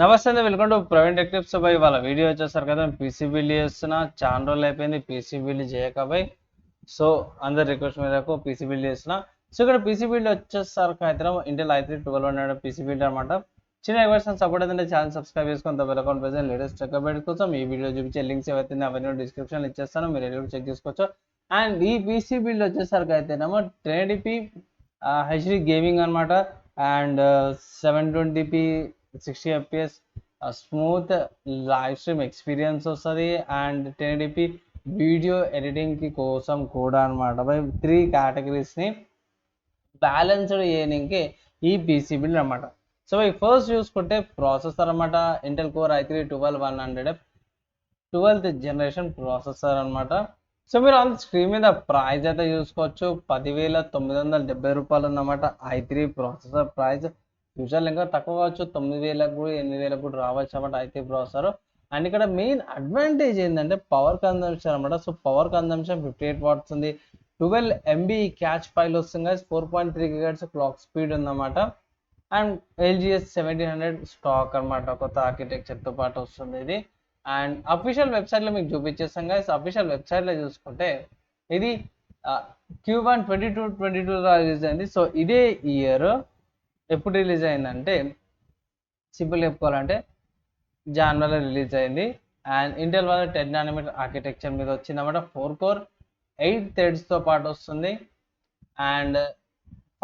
నమస్తే అండి, welcome to Praveen tech tips. By వాళ్ళ వీడియో వచ్చేసరికి కదా పీసీ బిల్డ్ చేస్తున్నా. చాలా రోజులు అయిపోయింది పీసీ బిల్డ్ చేయకపోయి. సో అందరి రిక్వెస్ట్ మేరకు పీసీ బిల్డ్ చేస్తున్నా. సో ఇక్కడ పీసీ బిల్డ్ వచ్చేసరికి అయితే ఇంటెల్ i3 1200 పీసీ బిల్డ్ అనమాట. చిన్న వర్షన్ సపోర్ట్ అయితే ఛానల్ సబ్స్క్రైబ్ చేసుకుని bell account present latest update కోసం ఈ వీడియో చూపించే లింక్స్ ఏవైతే అవన్నీ డిస్క్రిప్షన్ ఇచ్చేస్తాను, మీరు ఎక్కడ చెక్ చేసుకోవచ్చు. అండ్ ఈ పీసీ బిల్డ్ వచ్చేసరికి అయితేనేమో 1080p హెచ్డి గేమింగ్ అనమాట. And 720p 60 fps smooth live stream experience వస్తుంది. అండ్ 1080p వీడియో ఎడిటింగ్ కోసం కూడా అనమాట. బై 3 కేటగిరీస్ని బ్యాలెన్స్డ్ చేయడానికి ఈ పీసీ బిల్డ్ అనమాట. సో ఈ ఫస్ట్ చూసుకుంటే ప్రాసెసర్ అనమాట. Intel core i3 12100 12th generation processor అనమాట. సో మీరు ఆన్ స్క్రీన్ మీద ప్రైస్ అయితే చూసుకోవచ్చు, 10,970 రూపాయలు ఉందన్నమాట. i3 ప్రాసెసర్ ప్రైస్ ఫ్యూచర్లో ఇంకా తక్కువ కావచ్చు, 9,000 కూడా 8,000 కూడా రావచ్చు అన్నమాట i3 ప్రాసెసర్. అండ్ ఇక్కడ మెయిన్ అడ్వాంటేజ్ ఏంటంటే పవర్ కన్జంప్షన్ అనమాట. సో పవర్ కన్జంప్షన్ 58 వాట్స్ ఉంది, 12 MB క్యాచ్ ఫైల్ వస్తుంది, 4.3 GHz క్లాక్ స్పీడ్ ఉందన్నమాట. అండ్ LGS 1700 స్టాక్ అనమాట, కొత్త ఆర్కిటెక్చర్తో పాటు వస్తుంది ఇది. అండ్ అఫీషియల్ వెబ్సైట్లో మీకు చూపించేస్తాం గైస్. అఫీషియల్ వెబ్సైట్లో చూసుకుంటే ఇది Q1 2022 రిలీజ్ అయింది. సో ఇదే ఇయర్ ఎప్పుడు రిలీజ్ అయిందంటే సింపుల్ చెప్పుకోవాలంటే జనవరిలో రిలీజ్ అయింది. అండ్ ఇంటెల్ వాళ్ళ 10 nm ఆర్కిటెక్చర్ మీద వచ్చిందన్నమాట. 4 కోర్ 8 థ్రెడ్స్తో పాటు వస్తుంది. అండ్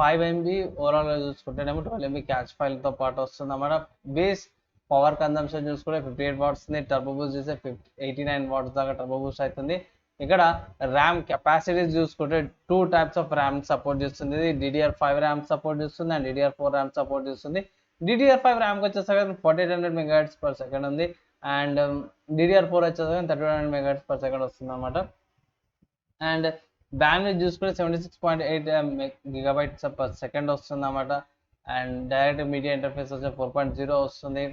5 MB ఓవరాల్గా చూసుకుంటేనేమో 12 MB క్యాచ్ ఫైల్తో పాటు వస్తుంది అన్నమాట. బేస్ పవర్ కన్జంప్షన్ చూసుకుంటే 58 వాట్స్ ఉంది, టర్బో బూస్ట్ చేస్తే 89 వాట్స్ దాకా టర్బో బూస్ట్ అవుతుంది. ఇక్కడ ర్యామ్ కెపాసిటీస్ చూసుకుంటే 2 టైప్స్ ఆఫ్ ర్యామ్ సపోర్ట్ చేస్తుంది. DDR5 ర్యామ్ సపోర్ట్ చేస్తుంది అండ్ DDR4 ర్యామ్ సపోర్ట్ చేస్తుంది. DDR5 ర్యామ్కి వచ్చేసరికి 4800 MHz/s ఉంది. అండ్ DDR4 వచ్చేసరికి 3100 MHz/s వస్తుంది అనమాట. అండ్ బ్యాండ్విడ్త్ చూసుకుంటే 76.8 GB/s వస్తుంది అన్నమాట. అండ్ డైరెక్ట్ మీడియా ఇంటర్ఫేస్ వచ్చే 4.0 వస్తుంది.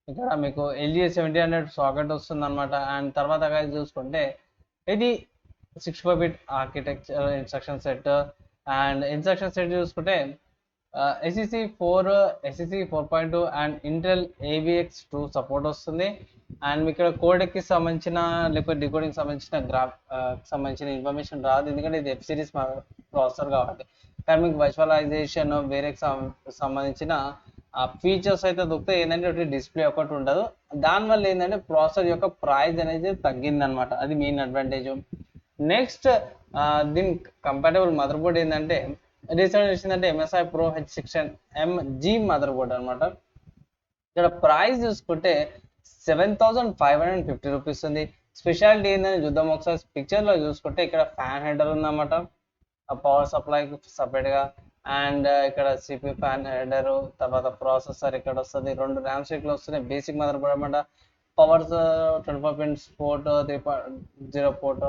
ఇక్కడ మీకు LGS 1700 సాకెట్ వస్తుంది అనమాట. అండ్ తర్వాత చూసుకుంటే ఇది 64-bit architecture instruction set. And instruction set చూసుకుంటే SEC4 SEC4.2 and Intel AVX2 support వస్తుంది. అండ్ మీకు ఇక్కడ కోడెక్కి సంబంధించిన లేకపోతే డికోడింగ్ సంబంధించిన ఇన్ఫర్మేషన్ రాదు, ఎందుకంటే ఇది F సిరీస్ ప్రాసెసర్ కాబట్టి. కానీ మీకు వర్చువలైజేషన్ వేరే సంబంధించిన ఫీచర్స్ అయితే దొరుకుతాయి. ఏంటంటే డిస్ప్లే ఒకటి ఉండదు, దానివల్ల ఏంటంటే ప్రాసెసర్ యొక్క ప్రైస్ అనేది తగ్గిందనమాట. అది మెయిన్ అడ్వాంటేజ్. నెక్స్ట్ దీని కంపాటబుల్ మదర్ బోర్డ్ ఏంటంటే రీసెంట్ వచ్చిందంటే MSI Pro H610MG mother board అనమాట. ఇక్కడ ప్రైస్ చూసుకుంటే 7,550 రూపీస్ ఉంది. స్పెషాలిటీ ఏంటని చూద్దాం ఒకసారి. పిక్చర్లో చూసుకుంటే ఇక్కడ ఫ్యాన్ హెడర్ ఉందన్నమాట, పవర్ సప్లైకి సపరేట్గా. అండ్ ఇక్కడ CPU ఫ్యాన్ హెడర్, తర్వాత ప్రాసెసర్ ఇక్కడ వస్తుంది, 2 ర్యామ్ స్టిక్లు వస్తున్నాయి. బేసిక్ మదర్ బోర్డ్ అనమాట. Powers 24 pins port, 3.0 port.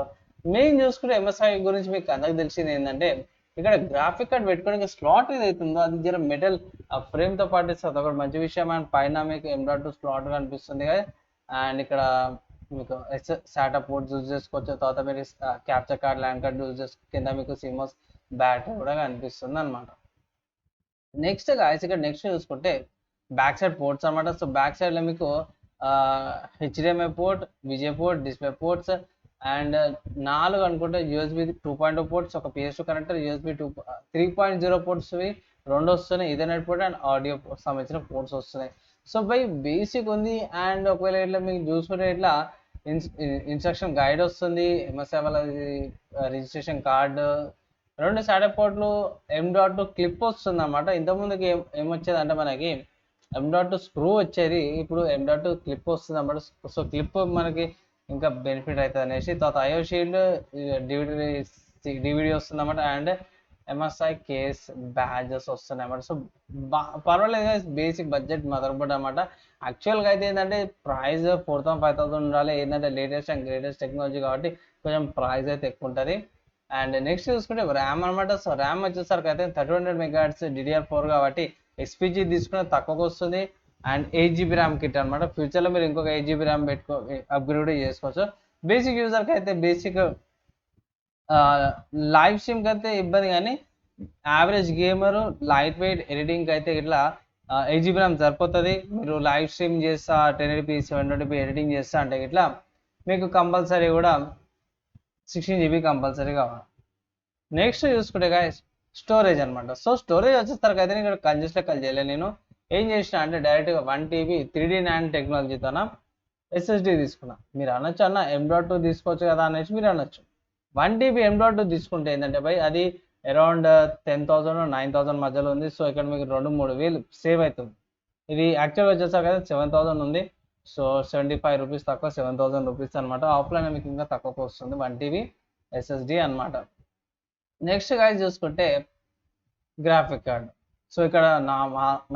Main చూసుకుంటే MSI గురించి మీకు అందరికి తెలిసింది ఏంటంటే ఇక్కడ గ్రాఫిక్ కార్డ్ పెట్టుకోవడానికి స్లాట్ ఏదైతే ఉందో అది జర మెటల్ ఫ్రేమ్తో పాటు ఇస్తుంది, అదొకటి మంచి విషయం. అండ్ పైన మీకు M.2 స్లాట్ కనిపిస్తుంది కదా. అండ్ ఇక్కడ మీకు SATA పోర్ట్స్ యూజ్ చేసుకోవచ్చు. తర్వాత మీరు capture card, land card use చేసుకో. కింద మీకు CMOS బ్యాటరీ కూడా కనిపిస్తుంది అనమాట. నెక్స్ట్ గాయస్ ఇక్కడ నెక్స్ట్ చూసుకుంటే బ్యాక్ సైడ్ పోర్ట్స్ అనమాట. సో బ్యాక్ సైడ్లో మీకు HDMI port, VJ port, display ports and 4 అనుకుంటే USB 2.0 పోర్ట్స్, ఒక PS2 కనెక్టర్, USB 3.0 పోర్ట్స్ 2 వస్తున్నాయి, ఈథర్నెట్ పోర్ట్ అండ్ ఆడియో సంబంధించిన పోర్ట్స్ వస్తున్నాయి. సో బై బేసిక్ ఉంది. అండ్ ఒకవేళ ఇట్లా మీకు చూసుకుంటే ఇట్లా ఇన్స్ట్రక్షన్ గైడ్ వస్తుంది, MSI వాళ్ళ registration card, 2 SATA పోర్ట్లు, M.2 clip వస్తుంది అన్నమాట. ఇంతకుముందుకి ఏమొచ్చేది అంటే మనకి M.2 స్క్రూ వచ్చేది, ఇప్పుడు M.2 క్లిప్ వస్తుంది అన్నమాట. సో క్లిప్ మనకి ఇంకా బెనిఫిట్ అవుతుంది అనేసి. తర్వాత IO షీల్డ్, DVD వస్తుంది అన్నమాట. అండ్ MSI కేస్ బ్యాజెస్ వస్తున్నాయి అన్నమాట. సో పర్వాలేదు, బేసిక్ బడ్జెట్ మదర్ బోర్డ్ అనమాట. యాక్చువల్గా అయితే ఏంటంటే ప్రైస్ 4,000-5,000 ఉండాలి, ఏంటంటే లేటెస్ట్ అండ్ గ్రేటెస్ట్ టెక్నాలజీ కాబట్టి కొంచెం ప్రైస్ అయితే ఎక్కువ ఉంటుంది. అండ్ నెక్స్ట్ చూసుకుంటే ర్యామ్ అనమాట. సో ర్యామ్ వచ్చేసరికి అయితే 3100 MHz DDR4 కాబట్టి SPG తీసుకునే తక్కువగా వస్తుంది. అండ్ 8 GB ర్యామ్ కిట్ అనమాట. ఫ్యూచర్లో మీరు ఇంకొక 8 GB ర్యామ్ అప్గ్రేడ్ చేసుకోవచ్చు. బేసిక్ యూజర్కి అయితే బేసిక్ లైవ్ స్ట్రీమ్కి అయితే ఇబ్బంది, కానీ యావరేజ్ గేమర్ లైట్ వెయిట్ ఎడిటింగ్కి అయితే ఇట్లా 8 GB ర్యామ్ సరిపోతుంది. మీరు లైవ్ స్ట్రీమ్ చేస్తా 1080p 720p ఎడిటింగ్ చేస్తా అంటే ఇట్లా మీకు కంపల్సరీ కూడా 16 GB కంపల్సరీ కావాలి. నెక్స్ట్ చూసుకుంటే గాయస్ స్టోరేజ్ అనమాట. సో స్టోరేజ్ వచ్చేసరికి అయితే ఇక్కడ కన్జెస్ట్ లెక్కలు చేయలేదు. నేను ఏం చేసిన అంటే డైరెక్ట్గా 1 TB 3D NAND టెక్నాలజీతో SSD తీసుకున్నా. మీరు అనొచ్చు అన్న M.2 తీసుకోవచ్చు కదా అనేసి మీరు అనొచ్చు. 1 TB M.2 తీసుకుంటే ఏంటంటే భయ్ అది అరౌండ్ 10,000 9,000 మధ్యలో ఉంది. సో ఇక్కడ మీకు 2-3 వేలు సేవ్ అవుతుంది. ఇది యాక్చువల్గా వచ్చేసరికి అయితే 7,000 ఉంది. సో 75 రూపీస్ తక్కువ 7,000 రూపీస్ అనమాట. ఆఫ్లైన్ మీకు ఇంకా తక్కువకు వస్తుంది 1 TB SSD అనమాట. నెక్స్ట్ గాయస్ చూసుకుంటే గ్రాఫిక్ కార్డ్. సో ఇక్కడ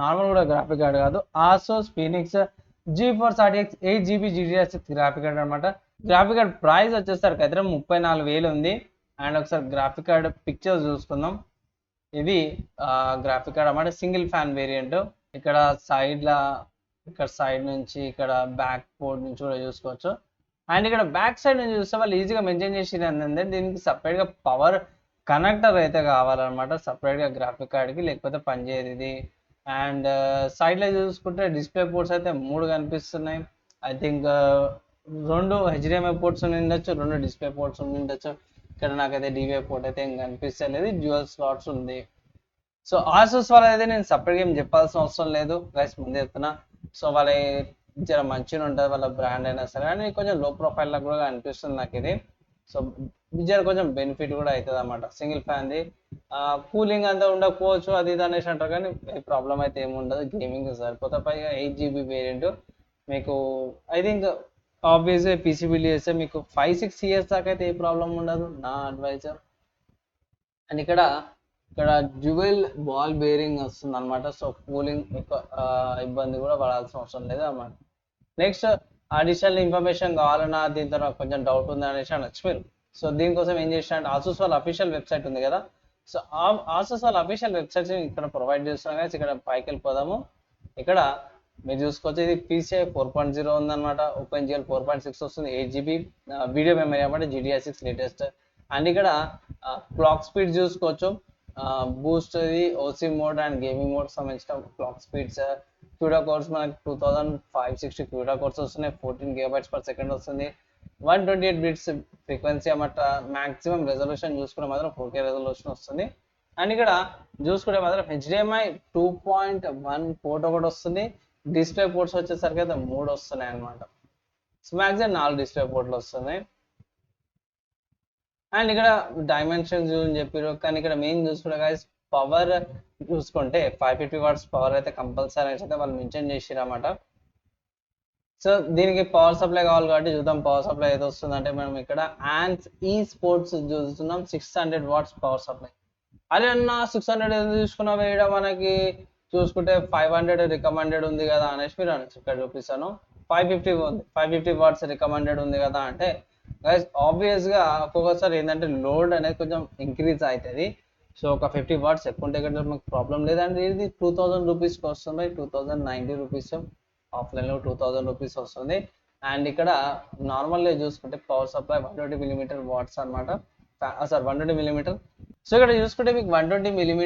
నార్మల్ కూడా గ్రాఫిక్ కార్డ్ కాదు, Asus Phoenix G4 RTX 8 GB GDDR6 graphic card అనమాట. గ్రాఫిక్ కార్డ్ ప్రైస్ వచ్చేసరికి అయితే 34,000 ఉంది. అండ్ ఒకసారి గ్రాఫిక్ కార్డ్ పిక్చర్స్ చూసుకుందాం. ఇది గ్రాఫిక్ కార్డ్ అన్నమాట, సింగిల్ ఫ్యాన్ వేరియంట్. ఇక్కడ సైడ్ నుంచి ఇక్కడ బ్యాక్ పోర్ట్ నుంచి కూడా చూసుకోవచ్చు. అండ్ ఇక్కడ బ్యాక్ సైడ్ నుంచి చూస్తే వాళ్ళు ఈజీగా మెన్షన్ చేసి ఏంటంటే దీనికి సపరేట్గా పవర్ కనెక్టర్ అయితే కావాలన్నమాట, సపరేట్గా గ్రాఫిక్ కార్డ్కి, లేకపోతే పనిచేయదు ఇది. అండ్ సైడ్లో చూసుకుంటే డిస్ప్లే పోర్ట్స్ అయితే 3 కనిపిస్తున్నాయి. ఐ థింక్ 2 HDMI పోర్ట్స్ ఉండొచ్చు, 2 డిస్ప్లే పోర్ట్స్ ఉండొచ్చు. ఇక్కడ నాకైతే DVI పోర్ట్ అయితే ఏం కనిపిస్తలేదు, డ్యూయల్ స్లాట్స్ ఉంది. సో ఆసూస్ వాళ్ళ అయితే నేను సపరేట్గా ఏం చెప్పాల్సిన అవసరం లేదు గైస్, ముందే చెప్తున్నా. సో వాళ్ళ జర మంచిగా ఉంటుంది, వాళ్ళ బ్రాండ్ అయినా సరే. అని కొంచెం లో ప్రొఫైల్లో కూడా అనిపిస్తుంది నాకు ఇది. సో జర కొంచెం బెనిఫిట్ కూడా అవుతుంది అన్నమాట. సింగిల్ ఫ్యాన్ది కూలింగ్ అంతా ఉండకపోవచ్చు అది ఇది అనేసి అంటారు, కానీ ప్రాబ్లం అయితే ఏమి ఉండదు, గేమింగ్ సరిపోతే. పైగా 8 GB వేరియంట్ మీకు ఐ థింక్ ఆబ్వియస్గా PC బిల్డ్ చేస్తే మీకు 5-6 years దాకా అయితే ఏ ప్రాబ్లం ఉండదు నా అడ్వైజ్. అండ్ ఇక్కడ డ్యూయల్ బాల్ బేరింగ్ వస్తుంది అనమాట. సో కూలింగ్ ఎక్కువ ఇబ్బంది కూడా పడాల్సిన అవసరం లేదు అన్నమాట. నెక్స్ట్ అడిషనల్ ఇన్ఫర్మేషన్ కావాలన్నా దీంతో నాకు కొంచెం డౌట్ ఉంది అనేసి అనొచ్చు మీరు. సో దీనికోసం ఏం చేసిన అంటే ఆసూస్ వాళ్ళ అఫీషియల్ వెబ్సైట్ ఉంది కదా, సో ఆసూస్ వాళ్ళ అఫీషియల్ వెబ్సైట్ ఇక్కడ ప్రొవైడ్ చేస్తున్నాం కదా. ఇక్కడ పైకి వెళ్ళిపోదాము. ఇక్కడ మీరు చూసుకోవచ్చు, ఇది PCI 4.0 ఉందన్నమాట, OpenGL 4.6 వస్తుంది, 8 GB వీడియో మెమరీ అన్నమాట, GDDR6 లేటెస్ట్. అండ్ ఇక్కడ క్లాక్ స్పీడ్ చూసుకోవచ్చు, బూస్ట్ ఇది OC mode and gaming mode సంబంధించిన క్లాక్ స్పీడ్స్. క్యూడా కోర్స్ మనకి 2560 క్యూడా కోర్స్ వస్తున్నాయి, 14 GB/s వస్తుంది, 128 బిట్స్ ఫ్రీక్వెన్సీ అన్నమాట. మాక్సిమం రెజల్యూషన్ చూసుకుంటే మాత్రం 4K రెజల్యూషన్ వస్తుంది. అండ్ ఇక్కడ చూసుకుంటే మాత్రం HDMI 2.1 పోర్ట్ ఒకటి వస్తుంది. డిస్ప్లే పోర్ట్స్ వచ్చేసరికి అయితే 3 వస్తున్నాయి అనమాట. మ్యాక్సిమం 4 డిస్ప్లే పోర్ట్లు వస్తున్నాయి. అండ్ ఇక్కడ డైమెన్షన్స్ అని చెప్పారు, కానీ ఇక్కడ మెయిన్ చూసుకుంటే గైస్ పవర్ చూసుకుంటే 550 watts పవర్ అయితే కంపల్సరీ అయితే వాళ్ళు మెన్షన్ చేసిరు అన్నమాట. సో దీనికి పవర్ సప్లై కావాలి కాబట్టి చూద్దాం పవర్ సప్లై ఏదో వస్తుందంటే మనం ఇక్కడ యాన్స్ స్పోర్ట్స్ చూస్తున్నాం 600 watts పవర్ సప్లై. అదే అన్న 600 ఎందుకు తీసుకున్నావు ఇక్కడ మనకి చూసుకుంటే 500 రికమెండెడ్ ఉంది కదా అనేసి మీరు అనొచ్చు. ఇక్కడ చూపిస్తాను 550 ఉంది, 550 watts రికమెండెడ్ ఉంది కదా అంటే గైస్ ఆబ్వియస్గా ఒక్కొక్కసారి ఏంటంటే లోడ్ అనేది కొంచెం ఇంక్రీజ్ అవుతుంది. సో ఒక 50 watts ఎక్కువ ఉంటే కదా మాకు ప్రాబ్లం లేదండి. ఇది 2000 రూపీస్కి వస్తుంది, 2090 రూపీస్, ఆఫ్లైన్లో 2000 రూపీస్ వస్తుంది. అండ్ ఇక్కడ నార్మల్గా చూసుకుంటే పవర్ సప్లై 120mm వాట్స్ అనమాట, సార్ 120mm. సో ఇక్కడ చూసుకుంటే మీకు 120mm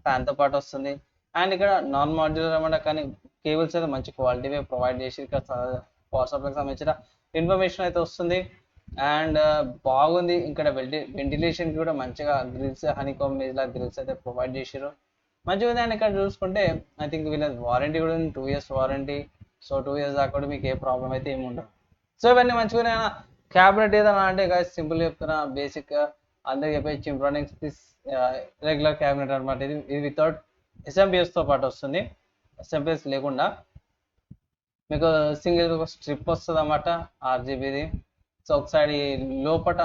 ఫ్యాన్తో పాటు వస్తుంది. అండ్ ఇక్కడ నాన్ మాడ్యులర్ అనమాట, కానీ కేబుల్స్ అయితే మంచి క్వాలిటీవే ప్రొవైడ్ చేసి ఇక్కడ పవర్ సప్లైకి సంబంధించిన ఇన్ఫర్మేషన్ అయితే వస్తుంది. అండ్ బాగుంది. ఇక్కడ వెంటిలేషన్ కూడా మంచిగా గ్రిల్స్ హనీకామ్ లా గ్రిల్స్ అయితే ప్రొవైడ్ చేసారు, మంచిగా ఉంది. అండ్ ఇక్కడ చూసుకుంటే ఐ థింక్ వీళ్ళ వారంటీ కూడా ఉంది, 2 years వారంటీ. సో 2 years దాకా కూడా మీకు ఏ ప్రాబ్లం అయితే ఏమి ఉండదు. సో ఇవన్నీ మంచిగా క్యాబినెట్ ఏదైనా అంటే గైస్ సింపుల్ చెప్తున్నా, బేసిక్ అందరికి చెప్పే చింప్రానిక్స్ దిస్ రెగ్యులర్ క్యాబినెట్ అనమాట. ఇది వితౌట్ SMPSతో పాటు వస్తుంది, SMPS లేకుండా మీకు సింగిల్ స్ట్రిప్ వస్తుంది అన్నమాట RGBది. సో ఒకసారి లోపల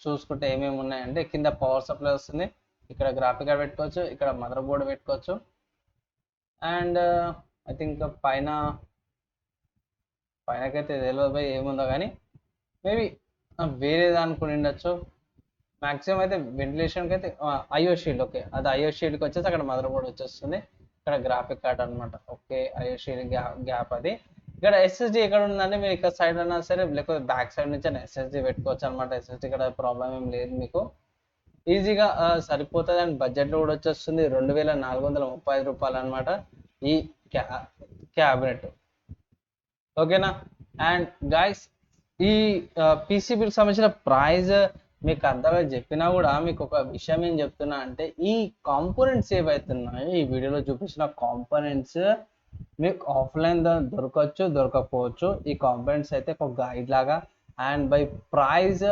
చూసుకుంటే ఏమేమి ఉన్నాయంటే కింద పవర్ సప్లై వస్తుంది, ఇక్కడ గ్రాఫిక్ కార్డ్ పెట్టుకోవచ్చు, ఇక్కడ మదర్ బోర్డ్ పెట్టుకోవచ్చు. అండ్ ఐ థింక్ పైనకైతే తెలియదు పోయి ఏముందో, కానీ మేబీ వేరే దానికి ఉండొచ్చు. మ్యాక్సిమం అయితే వెంటిలేషన్కి అయితే IO షీల్డ్, ఓకే అది IO షీల్డ్కి వచ్చేసి అక్కడ మదర్ బోర్డ్ వచ్చేస్తుంది, ఇక్కడ గ్రాఫిక్ కార్డ్ అనమాట. ఓకే IO షీల్డ్ గ్యాప్ అది. ఇక్కడ SSD ఎక్కడ ఉందంటే మీరు ఇక్కడ సైడ్ అన్నా సరే లేకపోతే బ్యాక్ సైడ్ నుంచి SSD పెట్టుకోవచ్చు అనమాట. SSD ఇక్కడ ప్రాబ్లం ఏం లేదు, మీకు ఈజీగా సరిపోతుంది. అండ్ బడ్జెట్లో కూడా వచ్చేస్తుంది 2,435 రూపాయలు అనమాట. ఈ క్యాబినెట్. ఓకేనా. అండ్ గైస్ ఈ పీసీబీకి సంబంధించిన ప్రైజ్ మీకు అర్థమై చెప్పినా కూడా మీకు ఒక విషయం ఏం చెప్తున్నా అంటే ఈ కాంపోనెంట్స్ ఏవైతున్నాయో ఈ వీడియోలో చూపించిన కాంపోనెంట్స్ మీకు ఆఫ్లైన్ దొరకవచ్చు, దొరకకపోవచ్చు. ఈ కాంపోనెంట్స్ అయితే ఒక గైడ్ లాగా అండ్ బై ప్రైజ్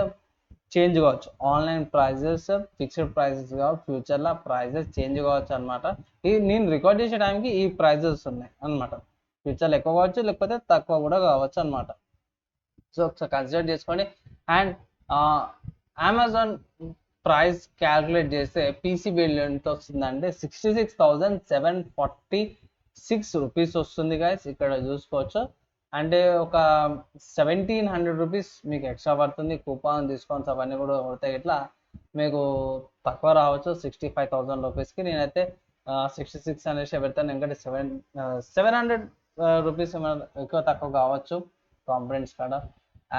చేంజ్ కావచ్చు. ఆన్లైన్ ప్రైజెస్ ఫిక్స్డ్ ప్రైజెస్ కావచ్చు, ఫ్యూచర్లో ప్రైజెస్ చేంజ్ కావచ్చు అనమాట. ఇది నేను రికార్డ్ చేసే టైంకి ఈ ప్రైజెస్ ఉన్నాయి అనమాట. ఫ్యూచర్లో ఎక్కువ కావచ్చు, లేకపోతే తక్కువ కూడా కావచ్చు అనమాట. సో ఒకసారి కన్సిడర్ చేసుకోండి. అండ్ అమెజాన్ ప్రైస్ క్యాల్కులేట్ చేస్తే పీసీ బిల్ ఎంత వస్తుందంటే 66,746 రూపీస్ వస్తుంది గైస్. ఇక్కడ చూసుకోవచ్చు. అంటే ఒక 1,700 రూపీస్ మీకు ఎక్స్ట్రా పడుతుంది. కూపాన్ డిస్కౌంట్స్ అవన్నీ కూడా కొడితే ఇట్లా మీకు తక్కువ రావచ్చు 65,000 రూపీస్కి. నేనైతే 66 అనేసి పెడతాను, ఎందుకంటే 700 రూపీస్ ఏమైనా ఎక్కువ తక్కువ కావచ్చు కాంపనెంట్స్ కాడ.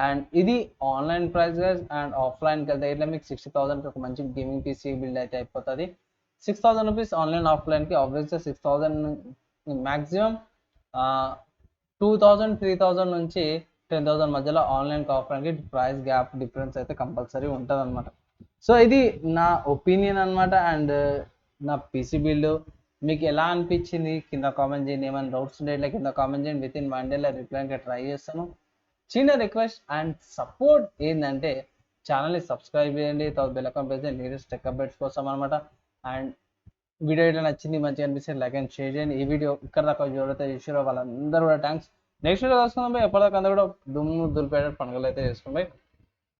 అండ్ ఇది ఆన్లైన్ ప్రైస్ గైస్. అండ్ ఆఫ్లైన్కి వెళ్తే ఇట్లా మీకు 60,000కి ఒక మంచి గేమింగ్ పీసీ బిల్డ్ అయితే అయిపోతుంది. 6,000 రూపీస్ ఆన్లైన్ ఆఫ్లైన్కి. ఆబ్వియస్గా 6,000 మ్యాక్సిమం 2,000 3,000 నుంచి 10,000 మధ్యలో ఆన్లైన్కి ఆఫ్లైన్కి ప్రైస్ గ్యాప్ డిఫరెన్స్ అయితే కంపల్సరీ ఉంటుంది అనమాట. సో ఇది నా ఒపీనియన్ అనమాట. అండ్ నా పీసీ బిల్డ్ మీకు ఎలా అనిపించింది కింద కామెంట్ చేయండి. ఏమైనా డౌట్స్ ఉంటే ఇట్లా కింద కామెంట్ చేయండి. విత్ ఇన్ 1 డేలో రిప్లైకి ట్రై చేస్తాను. చిన్న రిక్వెస్ట్ అండ్ సపోర్ట్ ఏంటంటే ఛానల్ని సబ్స్క్రైబ్ చేయండి, తర్వాత బెల్ ఐకాన్ ప్రెస్ చేయండి లేటెస్ట్ టెక్ అప్డేట్స్ కోసం అనమాట. అండ్ వీడియో అయితే నచ్చింది, మంచిగా అనిపిస్తే లైక్ అండ్ షేర్ చేయండి. ఈ వీడియో ఇక్కడ దాకా ఎవరైతే చేసారో వాళ్ళందరూ కూడా థ్యాంక్స్. నెక్స్ట్ వీడియో వస్తున్నాం. ఎప్పటిదాకా అందరూ కూడా దుమ్ము దులిపేట పండుగలు అయితే చేసుకుంటాయి.